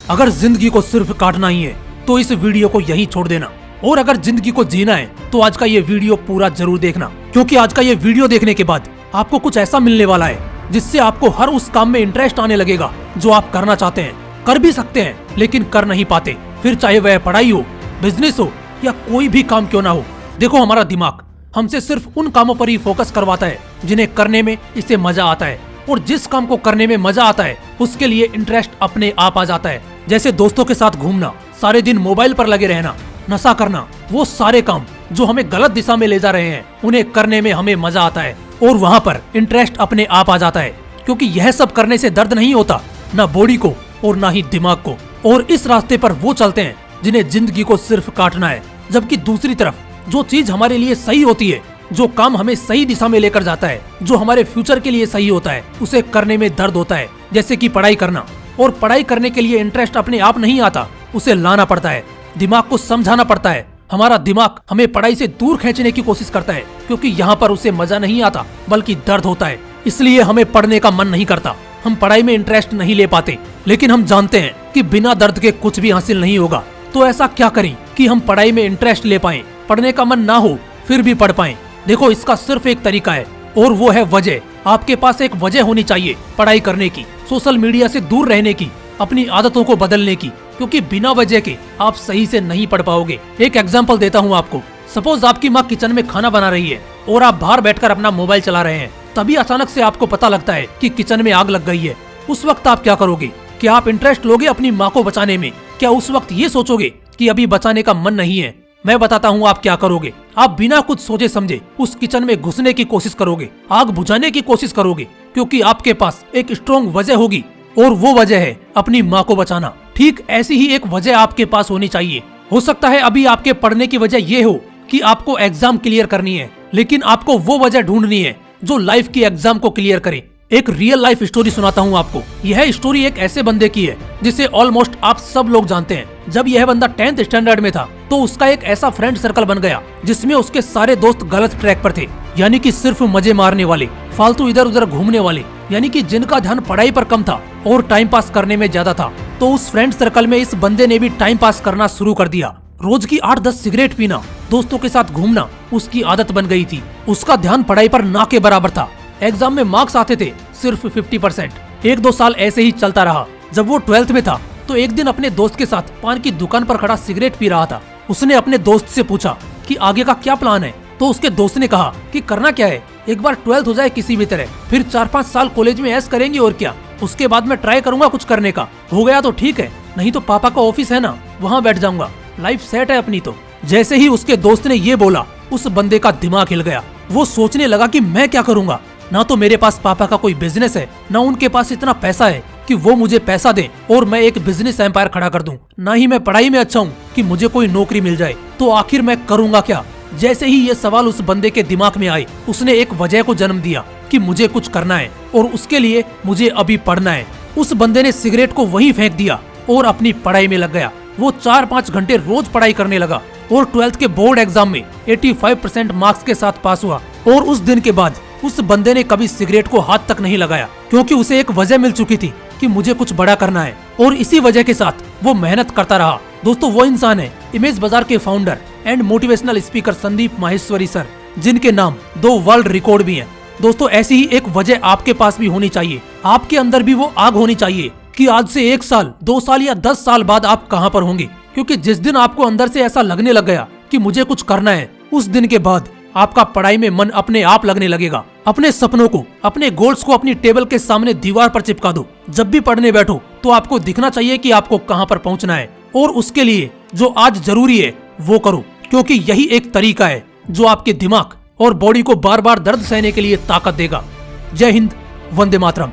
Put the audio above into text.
अगर जिंदगी को सिर्फ काटना ही है तो इस वीडियो को यहीं छोड़ देना, और अगर जिंदगी को जीना है तो आज का ये वीडियो पूरा जरूर देखना, क्योंकि आज का ये वीडियो देखने के बाद आपको कुछ ऐसा मिलने वाला है जिससे आपको हर उस काम में इंटरेस्ट आने लगेगा जो आप करना चाहते हैं, कर भी सकते हैं लेकिन कर नहीं पाते, फिर चाहे वह पढ़ाई हो, बिजनेस हो या कोई भी काम क्यों ना हो। देखो, हमारा दिमाग हमसे सिर्फ उन कामों पर ही फोकस करवाता है जिन्हें करने में इसे मजा आता है, और जिस काम को करने में मजा आता है उसके लिए इंटरेस्ट अपने आप आ जाता है। जैसे दोस्तों के साथ घूमना, सारे दिन मोबाइल पर लगे रहना, नशा करना, वो सारे काम जो हमें गलत दिशा में ले जा रहे हैं उन्हें करने में हमें मजा आता है और वहाँ पर इंटरेस्ट अपने आप आ जाता है, क्योंकि यह सब करने से दर्द नहीं होता, ना बॉडी को और ना ही दिमाग को। और इस रास्ते पर वो चलते हैं जिन्हें जिंदगी को सिर्फ काटना है, जबकि दूसरी तरफ जो चीज हमारे लिए सही होती है, जो काम हमें सही दिशा में लेकर जाता है, जो हमारे फ्यूचर के लिए सही होता है, उसे करने में दर्द होता है। जैसे कि पढ़ाई करना, और पढ़ाई करने के लिए इंटरेस्ट अपने आप नहीं आता, उसे लाना पड़ता है, दिमाग को समझाना पड़ता है। हमारा दिमाग हमें पढ़ाई से दूर खींचने की कोशिश करता है, क्योंकि यहाँ पर उसे मजा नहीं आता बल्कि दर्द होता है। इसलिए हमें पढ़ने का मन नहीं करता, हम पढ़ाई में इंटरेस्ट नहीं ले पाते, लेकिन हम जानते हैं कि बिना दर्द के कुछ भी हासिल नहीं होगा। तो ऐसा क्या करें कि हम पढ़ाई में इंटरेस्ट ले पाएं, पढ़ने का मन ना हो फिर भी पढ़ पाएं। देखो, इसका सिर्फ एक तरीका है और वो है वजह। आपके पास एक वजह होनी चाहिए पढ़ाई करने की, सोशल मीडिया से दूर रहने की, अपनी आदतों को बदलने की, क्योंकि बिना वजह के आप सही से नहीं पढ़ पाओगे। एक एग्जांपल देता हूँ आपको। सपोज आपकी माँ किचन में खाना बना रही है और आप बाहर बैठकर अपना मोबाइल चला रहे हैं, तभी अचानक से आपको पता लगता है कि किचन में आग लग गई है। उस वक्त आप क्या करोगे? क्या आप इंटरेस्ट लोगे अपनी माँ को बचाने में? क्या उस वक्त ये सोचोगे कि अभी बचाने का मन नहीं है? मैं बताता हूँ आप क्या करोगे। आप बिना कुछ सोचे समझे उस किचन में घुसने की कोशिश करोगे, आग बुझाने की कोशिश करोगे, क्योंकि आपके पास एक स्ट्रॉन्ग वजह होगी और वो वजह है अपनी माँ को बचाना। ठीक ऐसी ही एक वजह आपके पास होनी चाहिए। हो सकता है अभी आपके पढ़ने की वजह ये हो कि आपको एग्जाम क्लियर करनी है, लेकिन आपको वो वजह ढूंढनी है जो लाइफ की एग्जाम को क्लियर करे। एक रियल लाइफ स्टोरी सुनाता हूँ आपको। यह स्टोरी एक ऐसे बंदे की है जिसे ऑलमोस्ट आप सब लोग जानते हैं। जब यह बंदा 10th स्टैंडर्ड में था तो उसका एक ऐसा फ्रेंड सर्कल बन गया जिसमें उसके सारे दोस्त गलत ट्रैक पर थे, यानी कि सिर्फ मजे मारने वाले, फालतू इधर उधर घूमने वाले, यानी कि जिनका ध्यान पढ़ाई पर कम था और टाइम पास करने में ज्यादा था। तो उस फ्रेंड सर्कल में इस बंदे ने भी टाइम पास करना शुरू कर दिया। रोज की 8-10 सिगरेट पीना, दोस्तों के साथ घूमना उसकी आदत बन गई थी। उसका ध्यान पढ़ाई पर ना के बराबर था। एग्जाम में मार्क्स आते थे सिर्फ 50%। 1-2 साल ऐसे ही चलता रहा। जब वो 12th में था तो एक दिन अपने दोस्त के साथ पान की दुकान पर खड़ा सिगरेट पी रहा था। उसने अपने दोस्त से पूछा कि आगे का क्या प्लान है, तो उसके दोस्त ने कहा कि करना क्या है, एक बार 12th हो जाए किसी भी तरह, फिर 4-5 साल कॉलेज में ऐश करेंगे और क्या, उसके बाद मैं ट्राई करूंगा कुछ करने का, हो गया तो ठीक है, नहीं तो पापा का ऑफिस है ना, वहाँ बैठ जाऊंगा, लाइफ सेट है अपनी तो। जैसे ही उसके दोस्त ने ये बोला उस बंदे का दिमाग हिल गया। वो सोचने लगा कि मैं क्या करूंगा, ना तो मेरे पास पापा का कोई बिजनेस है, ना उनके पास इतना पैसा है कि वो मुझे पैसा दें और मैं एक बिजनेस एम्पायर खड़ा कर दूं, ना ही मैं पढ़ाई में अच्छा हूँ कि मुझे कोई नौकरी मिल जाए, तो आखिर मैं करूंगा क्या। जैसे ही ये सवाल उस बंदे के दिमाग में आए, उसने एक वजह को जन्म दिया कि मुझे कुछ करना है और उसके लिए मुझे अभी पढ़ना है। उस बंदे ने सिगरेट को वहीं फेंक दिया और अपनी पढ़ाई में लग गया। वो 4-5 घंटे रोज पढ़ाई करने लगा और 12th के बोर्ड एग्जाम में 85% मार्क्स के साथ पास हुआ। और उस दिन के बाद उस बंदे ने कभी सिगरेट को हाथ तक नहीं लगाया, क्योंकि उसे एक वजह मिल चुकी थी कि मुझे कुछ बड़ा करना है, और इसी वजह के साथ वो मेहनत करता रहा। दोस्तों, वो इंसान है इमेज बाजार के founder and motivational speaker Sandeep Maheshwari sir, जिनके नाम 2 वर्ल्ड रिकॉर्ड भी हैं। दोस्तों, ऐसी ही एक वजह आपके पास भी होनी चाहिए। आपके अंदर भी वो आग होनी चाहिए कि आज से 1 साल, 2 साल या 10 साल बाद आप कहाँ पर होंगे, क्योंकि जिस दिन आपको अंदर से ऐसा लगने लग गया कि मुझे कुछ करना है, उस दिन के बाद आपका पढ़ाई में मन अपने आप लगने लगेगा। अपने सपनों को, अपने गोल्स को अपनी टेबल के सामने दीवार पर चिपका दो। जब भी पढ़ने बैठो तो आपको दिखना चाहिए कि आपको कहाँ पर पहुँचना है, और उसके लिए जो आज जरूरी है वो करो, क्योंकि यही एक तरीका है जो आपके दिमाग और बॉडी को बार बार दर्द सहने के लिए ताकत देगा। जय हिंद, वंदे मातरम।